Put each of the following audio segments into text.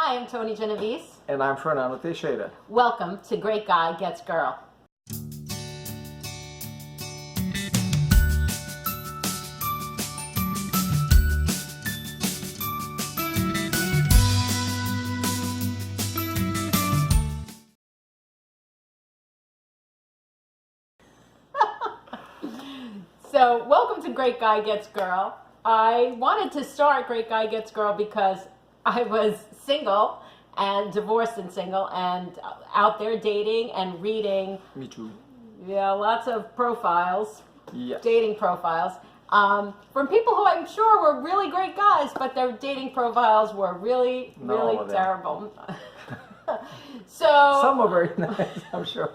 Hi, I'm Tony Genovese. And I'm Fernando Teixeira. Welcome to Great Guy Gets Girl. So, welcome to Great Guy Gets Girl. I wanted to start Great Guy Gets Girl because I was single and divorced and single and out there dating and reading. Me too. Yeah, lots of profiles, Yes. dating profiles, from people who I'm sure were really great guys, but their dating profiles were really terrible. So Some are very nice, I'm sure.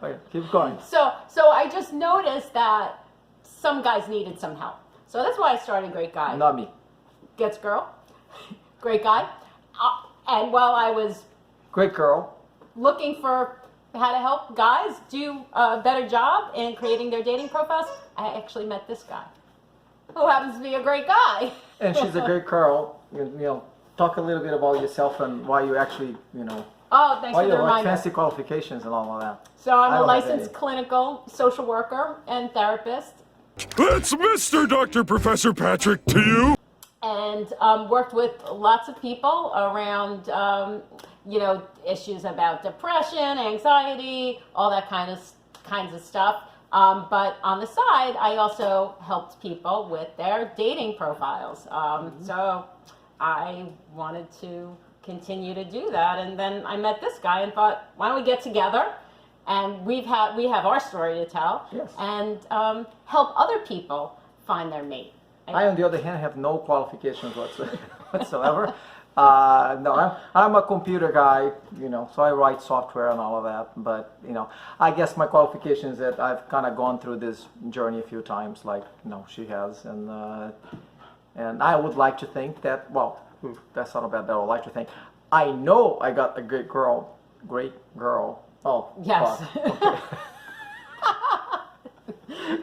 Okay, keep going. So I just noticed that some guys needed some help. So that's why I started Great Guy Not me. Gets Girl. Great Guy. And while I was Great girl. looking for how to help guys do a better job in creating their dating profiles, I actually met this guy, who happens to be a great guy. And she's a great girl. You know, talk a little bit about yourself and why you actually, Oh, thanks why for you the have reminder. fancy qualifications and all of that. So I'm I a don't have licensed any. clinical social worker and therapist, It's Mr. Dr. Professor Patrick to you. and worked with lots of people around, issues about depression, anxiety, all that kinds of stuff. But on the side, I also helped people with their dating profiles. So I wanted to continue to do that, and then I met this guy and thought, why don't we get together? And we have our story to tell, Yes. and help other people find their mate. I, on the other hand, have no qualifications whatsoever. No, I'm a computer guy, so I write software and all of that. But, I guess my qualifications that I've kind of gone through this journey a few times, like, she has. And I would like to think that, well, that's not bad, that I would like to think. I know I got a great girl. Oh, Yes. fuck. Okay.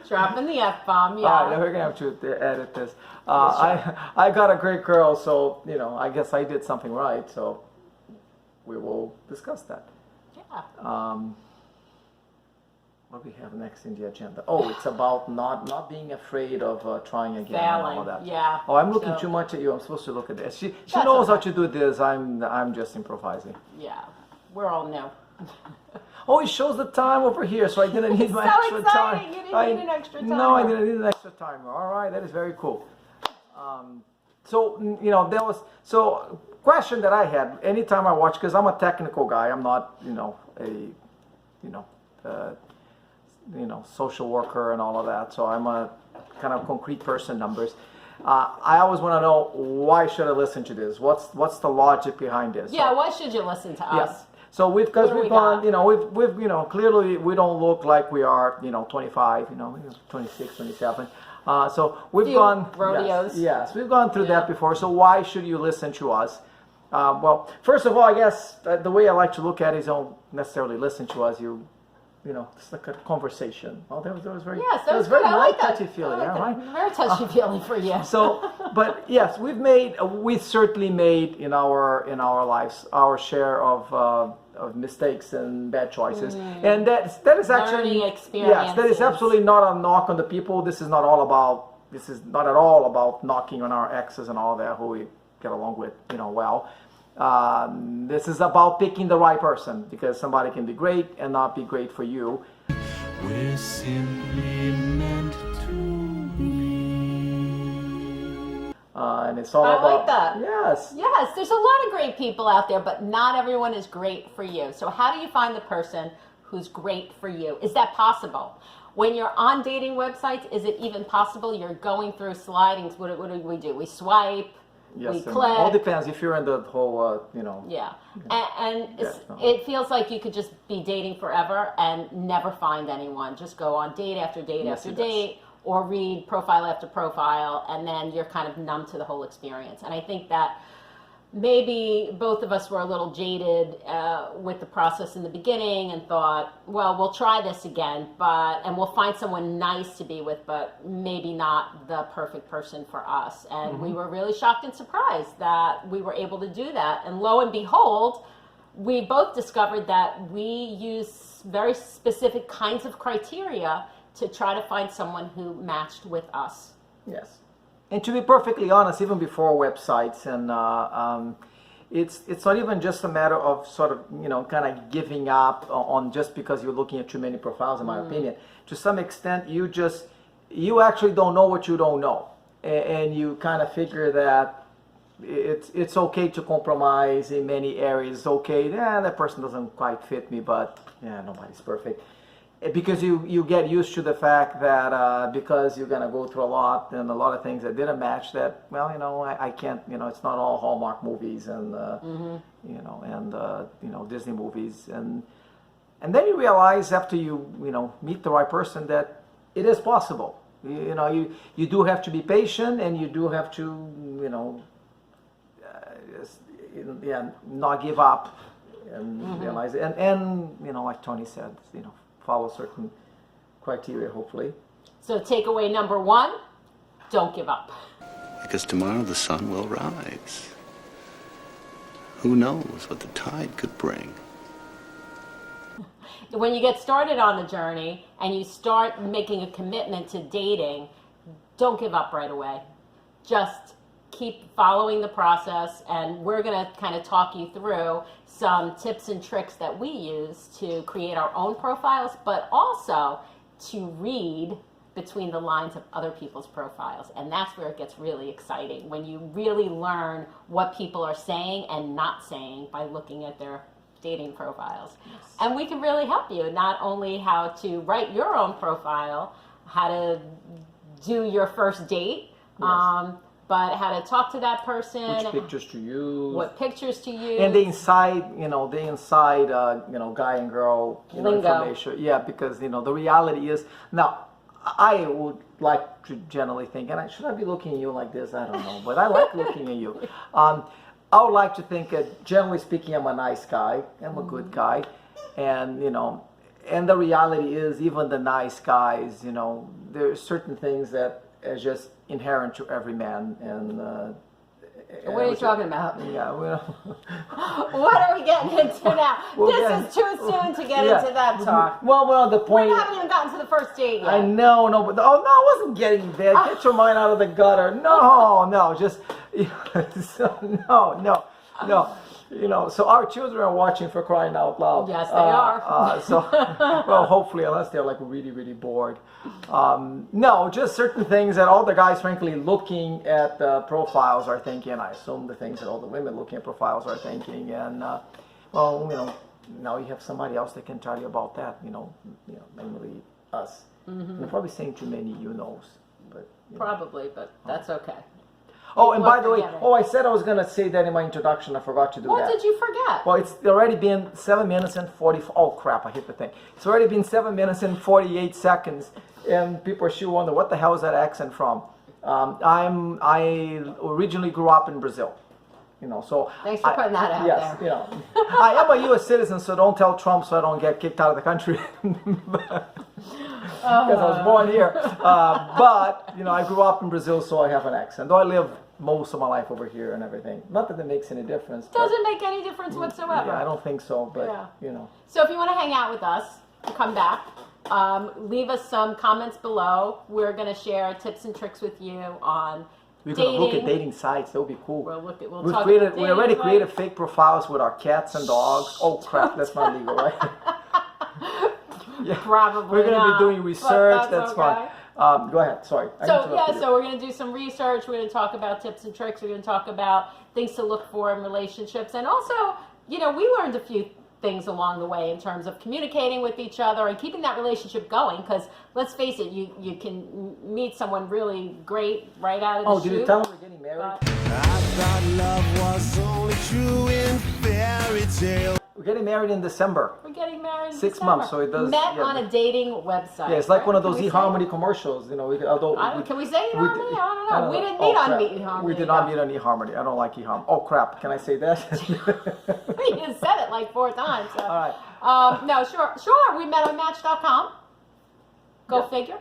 Dropping the F-bomb, yeah. All right, we're gonna have to edit this. I got a great girl, so I guess I did something right. So we will discuss that. Yeah. What do we have next in the agenda? Oh, it's about not being afraid of trying again and all of that. Yeah. Oh, I'm looking So- too much at you. I'm supposed to look at this. She That's knows how okay. to do this. I'm just improvising. Yeah. We're all new. Oh, it shows the time over here, so I didn't need my So extra exciting. time. You didn't need an extra No, I timer. didn't need an extra timer. All right, that is very cool. So there was question that I had anytime I watch, because I'm a technical guy. I'm not social worker and all of that. So I'm a kind of concrete person. Numbers. I always want to know, why should I listen to this? What's the logic behind this? Yeah, So- why should you listen to yeah. us? So we've What do we gone, got? we've clearly we don't look like we are, 25, 26, 27. So we've Few gone rodeos. Yes, we've gone through Yeah. that before. So why should you listen to us? Well, first of all, I guess the way I like to look at it is, don't necessarily listen to us. It's like a conversation. Oh, that was very, Yes, that was very good. I like that. touchy-feely, I like yeah, that. right? Very touchy-feely for you. So, but yes, we certainly made in our lives our share of mistakes and bad choices, and that is actually Learning yes, that is experiences. absolutely not a knock on the people. This is not at all about knocking on our exes and all that who we get along with, well. This is about picking the right person, because somebody can be great and not be great for you. We're simply meant to be. And it's all I about like that. Yes. Yes, there's a lot of great people out there, but not everyone is great for you. So how do you find the person who's great for you? Is that possible? When you're on dating websites, is it even possible? You're going through slidings. What do we do? We swipe, Yes, we and click. all depends if you're in the whole, Yeah, and Yeah. it feels like you could just be dating forever and never find anyone. Just go on date after date Yes, after it does. date, or read profile after profile, and then you're kind of numb to the whole experience. And I think that maybe both of us were a little jaded with the process in the beginning and thought, well, we'll try this again, and we'll find someone nice to be with, but maybe not the perfect person for us. And we were really shocked and surprised that we were able to do that. And lo and behold, we both discovered that we use very specific kinds of criteria to try to find someone who matched with us. Yes. And to be perfectly honest, even before websites, and it's not even just a matter of sort of, kind of giving up on just because you're looking at too many profiles, in my opinion. To some extent, you actually don't know what you don't know. And you kind of figure that it's okay to compromise in many areas. Okay, that person doesn't quite fit me, but nobody's perfect. Because you get used to the fact that because you're going to go through a lot and a lot of things that didn't match, that, well, I can't, it's not all Hallmark movies and, Disney movies. And then you realize after you meet the right person that it is possible. You do have to be patient, and you do have to, not give up and realize it. And like Tony said, follow certain criteria, hopefully. So takeaway number 1, don't give up. Because tomorrow the sun will rise. Who knows what the tide could bring? When you get started on the journey and you start making a commitment to dating, don't give up right away. Just keep following the process, and we're going to kind of talk you through some tips and tricks that we use to create our own profiles, but also to read between the lines of other people's profiles. And that's where it gets really exciting, when you really learn what people are saying and not saying by looking at their dating profiles. Yes. And we can really help you, not only how to write your own profile, how to do your first date, yes. But how to talk to that person, which pictures to use, what pictures to use, and the inside, guy and girl information. Yeah, because the reality is, now I would like to generally think, and should I be looking at you like this? I don't know, but I like looking at you. I would like to think that, generally speaking, I'm a nice guy. I'm a good guy, and and the reality is, even the nice guys, there are certain things that are just inherent to every man. And what are you talking about? Yeah, what are we getting into now? This is too soon to get into that talk. Well, the point. We haven't even gotten to the first date yet. I know, but I wasn't getting there. Get your mind out of the gutter. No, just no. So our children are watching, for crying out loud. Yes, they are. Well, hopefully, unless they're like really, really bored. No, just certain things that all the guys, frankly, looking at the profiles are thinking. I assume the things that all the women looking at profiles are thinking. And now you have somebody else that can tell you about that. Mainly us. Mm-hmm. I'm probably saying too many knows, but probably, but that's okay. Oh, and by the way, I said I was going to say that in my introduction. I forgot to do that. What did you forget? Well, it's already been 7 minutes and 40... Oh, crap, I hit the thing. It's already been 7 minutes and 48 seconds, and people are sure wonder, what the hell is that accent from? I originally grew up in Brazil. So... Thanks for putting that out there. Yes, I am a U.S. citizen, so don't tell Trump so I don't get kicked out of the country. Because I was born here. But, I grew up in Brazil, so I have an accent. Though I live most of my life over here and everything. Not that it makes any difference. Doesn't make any difference whatsoever. Yeah, I don't think so, but, So if you want to hang out with us, come back. Leave us some comments below. We're going to share tips and tricks with you on We're going to look at dating sites. That would be cool. We already created fake profiles with our cats and dogs. Oh, crap. That's not legal, right? Yeah. Probably we're going to be doing research. That's okay. fine. Go ahead. Sorry. So we're going to do some research. We're going to talk about tips and tricks. We're going to talk about things to look for in relationships. And also, we learned a few things along the way in terms of communicating with each other and keeping that relationship going. Because let's face it, you can meet someone really great right out of the chute. Did you tell them we're getting married? I thought love was only true in fairy tales. We're getting married in December. We're getting married in 6 December. months, so it does- Met yeah. on a dating website. Yeah, it's like one of Can those we say eHarmony commercials, you know. Although can we say we eHarmony? did- I don't know. We didn't Oh, meet on crap. eHarmony. We did not meet on eHarmony. I don't like eHarmony. Oh crap! Can I say that? You said it like 4 times. So. All right. No, sure. We met on Match.com. Go Yeah. figure.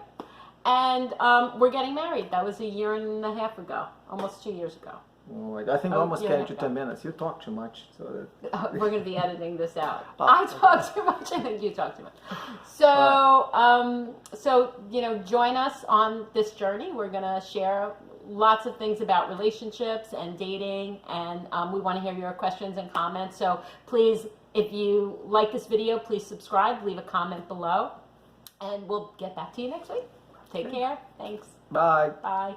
And we're getting married. That was a year and a half ago, almost 2 years ago. Oh, wait, I think we're Oh, almost yeah, getting to yeah. 10 minutes. You talk too much, so that. We're going to be editing this out. Oh, I talk too much. I think you talk too much. So, join us on this journey. We're going to share lots of things about relationships and dating, and we want to hear your questions and comments. So please, if you like this video, please subscribe, leave a comment below, and we'll get back to you next week. Take care. Thanks. Bye. Bye.